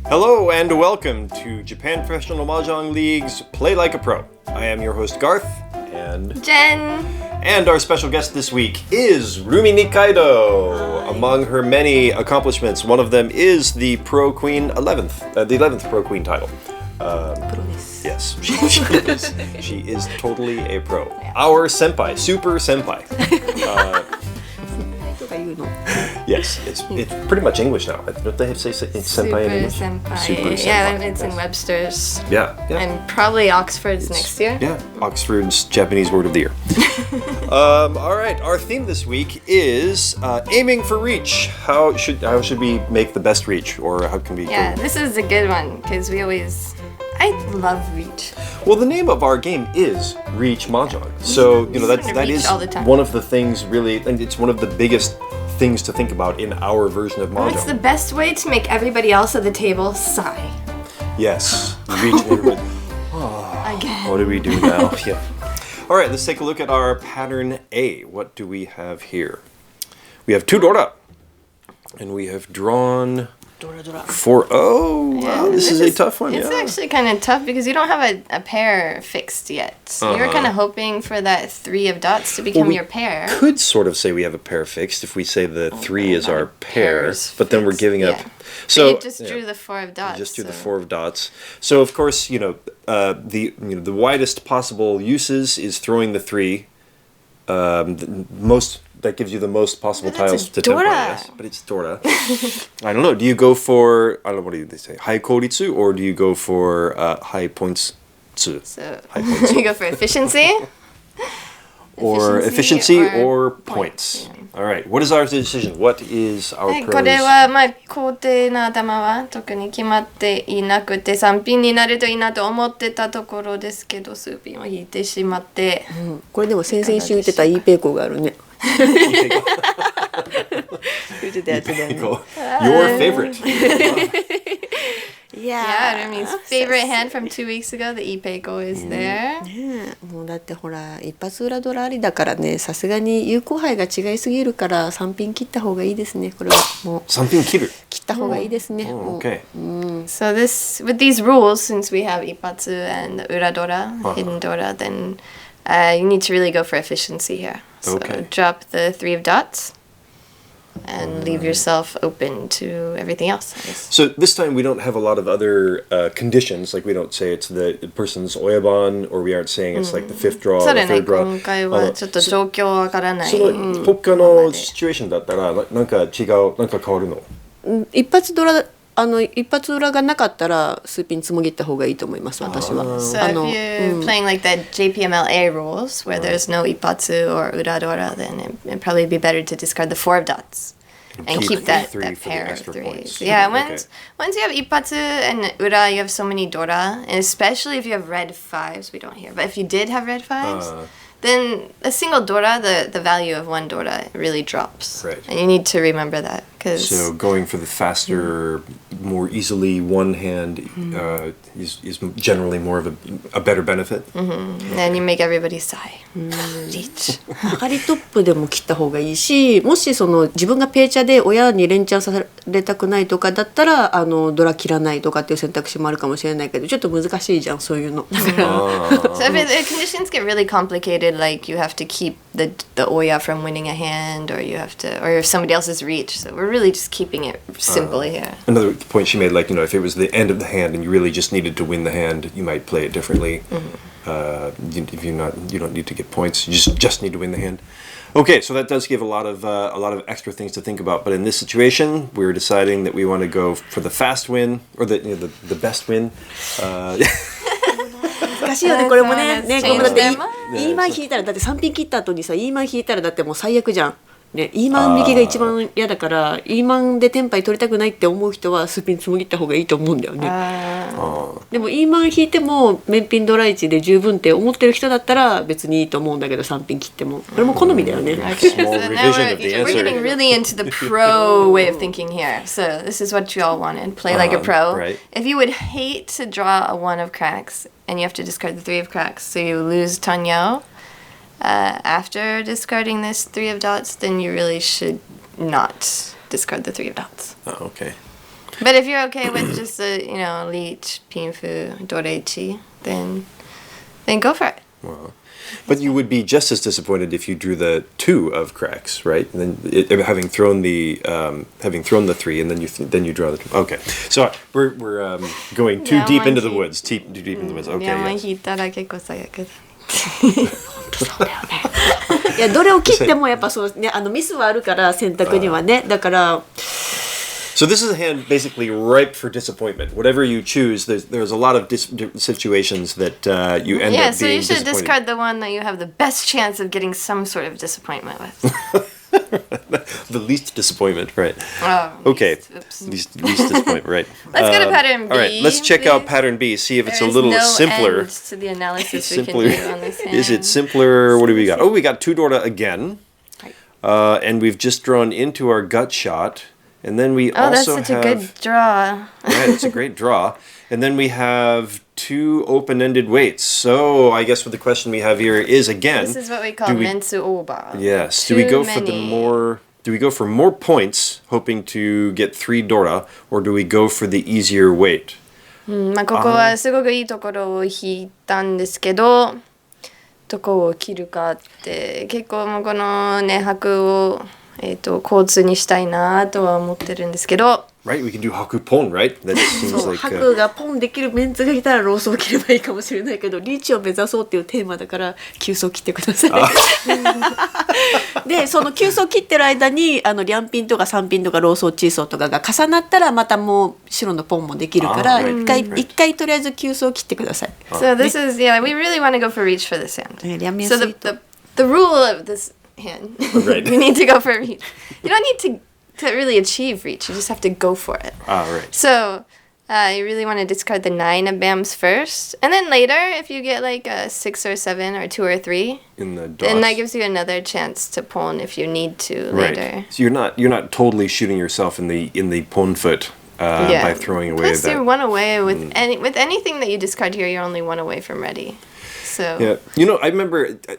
Hello and welcome to Japan Professional Mahjong League's Play Like a Pro. I am your host Garth and Jen. And our special guest this week is Rumi Nikaido. Hi. Among her many accomplishments, one of them is the Pro Queen 11th, the 11th Pro Queen title. Yes, she is totally a pro. Yeah. Our senpai, super senpai. Yes, it's pretty much English now. Don't they say senpai in English? Senpai. Super senpai. Yeah, it's in Webster's. Yeah. And probably Oxford's next year. Yeah, Oxford's Japanese Word of the Year. All right, our theme this week is aiming for reach. How should we make the best reach, or how can we? Yeah, this is a good one because I love reach. Well, the name of our game is Riichi Mahjong. So, that is one of the things really, and it's one of the biggest things to think about in our version of Mahjong. It's the best way to make everybody else at the table sigh. Yes. Reach everybody. Again. What do we do now? Yeah. All right, let's take a look at our pattern A. What do we have here? We have two Dora. And we have drawn... Wow, this is a tough one. It's actually kind of tough because you don't have a pair fixed yet. So you were kind of hoping for that 3 of dots to become your pair. Could sort of say we have a pair fixed if we say the 3 is our pair, but then we're giving up. So you just drew the 4 of dots. You just drew the 4 of dots. So of course, the widest possible uses is throwing the 3. That gives you the most possible tiles to tempo, yes, but it's Dora. I don't know. Do you go for what do they say? High kouritsu, or do you go for high points? So you go for efficiency. Or efficiency or points. Yeah. All right. What is our decision? What is our pros? これは工程の頭は特に決まっていなくて3ピンになるといいなと思ってたところですけど数ピンを引いてしまって、これでも先々週言ってたいいペイコがあるね。言ってたやつだよね。Your favorite. Yeah, Rumi's favorite hand from 2 weeks ago, the Ipeiko is there. ねえ、もうだってほら一発裏ドラありだからね、さすがに有効配が違いすぎるから3ピン切った方がいいですね。これはもう3ピン切った方がいいですね。Okay. So with these rules, since we have Ipatsu and Ura Dora, hidden Dora, then you need to really go for efficiency here. So drop the 3 of dots. And leave yourself open to everything else. So this time we don't have a lot of other conditions. Like we don't say it's the person's oyaban, or we aren't saying it's like the 5th draw, or the 3rd draw. 今回はちょっと状況わからない。その他のシチュエーションだったらなんか違う、なんか変わるの？一発裏がなかったら数ピンつもぎった方がいいと思います私は。So if you're playing like the JPML rules where there's no ipatsu or uradora, then it'd probably be better to discard the 4 of dots and keep that pair of 3. So yeah, once you have ipatsu and ura, you have so many dora, and especially if you have red 5s, we don't here, but if you did have red 5s, then a single dora, the value of 1 dora really drops. Right. And you need to remember that. So going for the faster, more easily one hand is generally more of a better benefit. And you make everybody sigh. Reach. 上がりトップでも切った方がいいし、もしその自分がペーチャーで親に連チャンされたくないとかだったらドラ切らないとかっていう選択肢もあるかもしれないけど、ちょっっと難しいじゃんそういうの。だから。So if the conditions get really complicated, like you have to keep the oya from winning a hand, or you have to, or if somebody else's reach. So we're really just keeping it simple here. Another point she made, like, if it was the end of the hand and you really just needed to win the hand, you might play it differently. If you don't need to get points, you just need to win the hand. Okay, so that does give a lot of extra things to think about. But in this situation, we're deciding that we want to go for the fast win, or the best win. 難しいよねこれもね。ねこれもだってイーマン引いたらだって3ピン切った後にさイーマン引いたらだってもう最悪じゃん。ね、イーマン引きが一番嫌だからイーマンでテンパイ取りたくないって思う人は数ピンつもぎった方がいいと思うんだよね。でもイーマン引いても面ピンドラ1で十分って思ってる人だったら別にいいと思うんだけど3ピン切ってもこれも好みだよね。Okay, so now we're getting really into the pro way of thinking here. So this is what you all wanted. Play like a pro. Right. If you would hate to draw a 1 of cracks and you have to discard the 3 of cracks, so you lose Tanyo. After discarding this 3 of dots, then you really should not discard the 3 of dots. Oh, okay. But if you're okay with just the, Riichi, Pinfu, Doreichi, then go for it. Well, but you would be just as disappointed if you drew the 2 of cracks, right? And then having thrown the 3, and then you draw the 2. Okay, so we're going too deep into the woods. Too deep into the woods. Okay. 引いたら結構最悪だ。いやどれを切ってもやっぱそうねミスはあるから選択にはねだから。So this is a hand basically ripe for disappointment. Whatever you choose, there's a lot of situations that you end up being disappointed. Yeah, so you should discard the one that you have the best chance of getting some sort of disappointment with. The least disappointment, right? Oh, okay. Least disappointment, right? Let's go to pattern B. All right, let's check out pattern B, see if it's a little simpler. End to the analysis we can do on this hand. Is it simpler? What do we got? Oh, we got 2 Dora again. And we've just drawn into our gut shot. And then we also that's such a good draw. Yeah, it's a great draw. And then we have 2 open-ended weights. So I guess what the question we have here is again. This is what we call mensu over. Yes. Do we go for more points, hoping to get 3 Dora, or do we go for the easier weight? まあここはすごくいいところを引いたんですけど、どこを切るかって結構もうこのね拍を交通にしたいなとは思ってるんですけど。Right, we can do haku pon, right? That seems like 拍がポンできるメンツがいたらローソを切ればいいかもしれないけど、リーチを目指そうっていうテーマだから急須を切ってください。で、その急須を切ってる間に両ピンとか3ピンとかローソチーソーとかが重なったらまたもう白のポンもできるから一回とりあえず急須を切ってください。So this is we really want to go for reach for this hand. So the rule of this hand, we need to go for reach. You don't need to really achieve reach. You just have to go for it. Right. So you really want to discard the 9 of bams first, and then later, if you get like a 6 or 7 or 2 or 3, then that gives you another chance to pon if you need to later. So you're not totally shooting yourself in the pon foot by throwing away Plus, that. you're 1 away with anything that you discard here. You're only 1 away from ready. So. Yeah,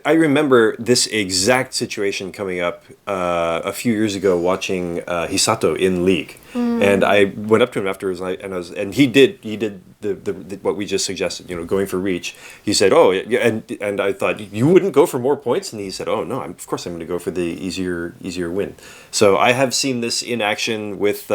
I remember this exact situation coming up a few years ago watching Hisato in League, and I went up to him afterwards, and he did the what we just suggested, going for reach. He said, "Oh, yeah," and I thought you wouldn't go for more points, and he said, "Oh no, of course I'm going to go for the easier win." So I have seen this in action with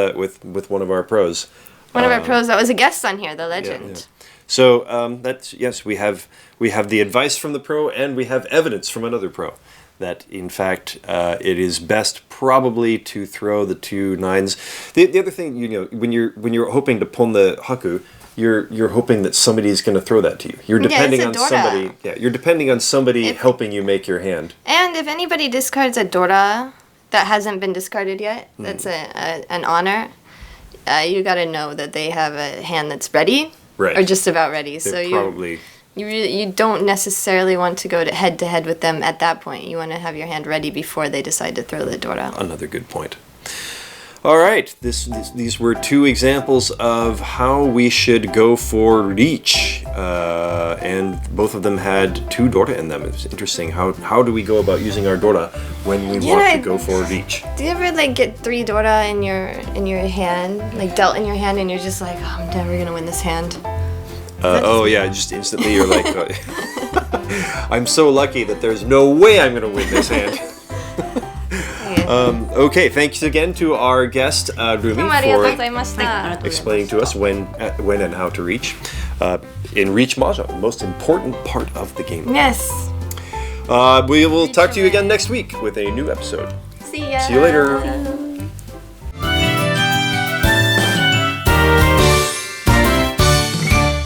one of our pros. One of our pros that was a guest on here, the legend. Yeah. So that's yes, we have the advice from the pro, and we have evidence from another pro that in fact it is best probably to throw the 2 9s. The other thing, when you're hoping to pon the haku, you're hoping that somebody's going to throw that to you. You're depending on somebody. Yeah, you're depending on somebody helping you make your hand. And if anybody discards a Dora that hasn't been discarded yet, that's an honor. You got to know that they have a hand that's ready. Right. Or just about ready. They're so probably... you don't necessarily want to go head to head with them at that point. You want to have your hand ready before they decide to throw the Dora. Another good point. All right, these were 2 examples of how we should go for Riichi, and both of them had 2 Dora in them. It's interesting. How do we go about using our Dora when we want to go for Riichi? Do you ever get 3 Dora in your hand, dealt in your hand, and you're just like, oh, I'm never gonna win this hand? Yeah, just instantly you're like, I'm so lucky that there's no way I'm gonna win this hand. Okay, thanks again to our guest Rumi for explaining to us when and how to reach in Riichi Mahjong, the most important part of the game. Yes. We will talk to you again next week with a new episode. See ya. See you later.